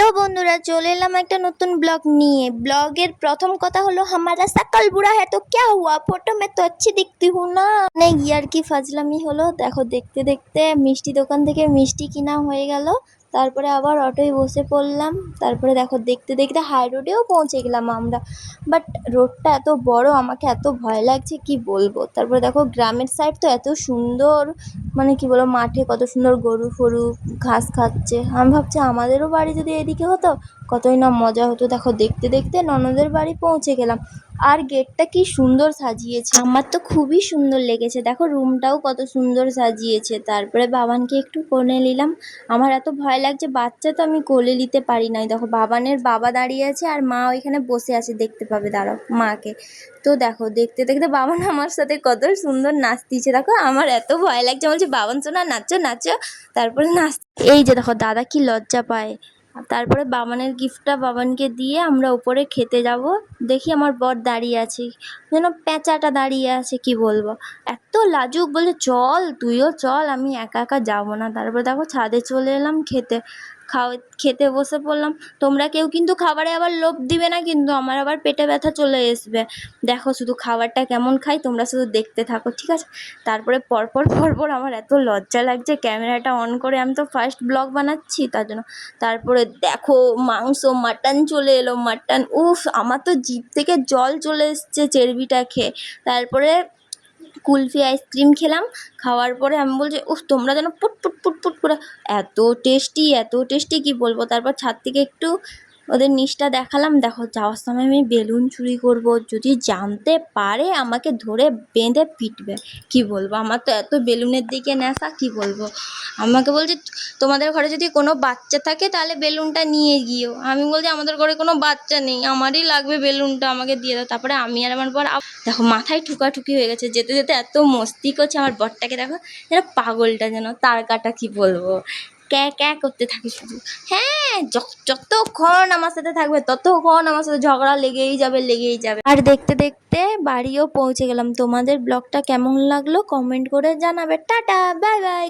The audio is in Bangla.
हेलो बंधुरा चले एलाम एक नतून ब्लॉग निये। ब्लॉगेर प्रथम कथा हलो हमारा शकल बुरा है तो क्या हुआ, फोटो में तो अच्छी दिखती हूँ ना। यार की फाजलामी हलो। देखो देखते देखते मिष्टी दोकान थेके मिष्टी किना हये गेलो, तारपरे आबार अटोय बसे पड़लाम। तारपरे देखो देखते देखते हाई रोडेও पौঁছে गेलाम आमरा। बाट रोडटा एत बड़ो आमाके एत भय लागছে कि बोलबो। तारपरे देखो ग्रामेर साइड तो एत सुंदर माने कि बोलो माठे कत सुंदर गरु फरु घास खाচ্ছে। আমি ভাবছি আমাদেরও বাড়ি যদি এদিকে হতো কতই না মজা হতো। দেখো দেখতে দেখতে ননদের বাড়ি পৌঁছে গেলাম। আর গেটটা কি সুন্দর সাজিয়েছে, আমার তো খুবই সুন্দর লেগেছে। দেখো রুমটাও কত সুন্দর সাজিয়েছে। তারপরে বাবানকে একটু কোলে নিলাম। আমার এত ভয় লাগছে, বাচ্চা তো আমি কোলে নিতে পারি না। দেখো বাবানের বাবা দাঁড়িয়ে আছে আর মা ওইখানে বসে আছে, দেখতে পাবে দাঁড়াও মাকে। তো দেখো দেখতে দেখতে বাবান আমার সাথে কত সুন্দর নাচতিছে। দেখো আমার এত ভয় লাগছে, বলছে বাবান সোনা নাচো নাচো। তারপরে নাচ, এই যে দেখো দাদা কি লজ্জা পায়। তারপরে বাবানের গিফটটা বাবানকে দিয়ে আমরা উপরে খেতে যাব। দেখি আমার বর দাঁড়িয়ে আছে, যেন পেঁচাটা দাঁড়িয়ে আছে, কি বলবো এত লাজুক। বলে চল তুইও চল, আমি একা একা যাবো না। তারপরে দেখো ছাদে চলে এলাম খেতে। খেতে বসে পড়লাম। তোমরা কেউ কিন্তু খাবারে আবার লোভ দিবে না, কিন্তু আমার আবার পেটে ব্যথা চলে আসবে। দেখো শুধু খাবারটা কেমন খাই তোমরা শুধু দেখতে থাকো, ঠিক আছে। তারপরে পরপর আমার এত লজ্জা লাগছে ক্যামেরাটা অন করে, আমি তো ফার্স্ট ব্লগ বানাচ্ছি তার জন্য। তারপরে দেখো মাংস মাটন চলে এলো, মাটন উফ আমার তো জিভ থেকে জল চলে এসছে চর্বিটা খেয়ে। তারপরে কুলফি আইসক্রিম খেলাম। খাওয়ার পরে আমি বলছি উফ তোমরা যেন পুট পুট পুট পুট করে, এত টেস্টি কি বলবো। তারপর ছাদ থেকে একটু ওদের নিচটা দেখালাম। দেখো যাওয়ার সময় আমি বেলুন চুরি করব, যদি জানতে পারে আমাকে ধরে বেঁধে পিটবে। কি বলবো, আমার তো এত বেলুনের দিকে নেশা, কি বলবো। আমাকে বলছে তোমাদের ঘরে যদি কোনো বাচ্চা থাকে তাহলে বেলুনটা নিয়ে গিয়েও। আমি বলছি আমাদের ঘরে কোনো বাচ্চা নেই, আমারই লাগবে বেলুনটা, আমাকে দিয়ে দাও। তারপরে আমি আর আমার বর দেখো মাথায় ঠুকাঠুকি হয়ে গেছে। যেতে যেতে এত মস্তি করছে, আমার বরটাকে দেখো যেন পাগলটা, যেন তার কাটা, কি বলবো ক্যা ক্যা করতে থাকে শুধু। হ্যাঁ যতক্ষণ আমার সাথে থাকবে ততক্ষণ আমার সাথে ঝগড়া লেগেই যাবে। আর দেখতে দেখতে বাড়িও পৌঁছে গেলাম। তোমাদের ব্লগটা কেমন লাগলো কমেন্ট করে জানাবে। Tata bye bye.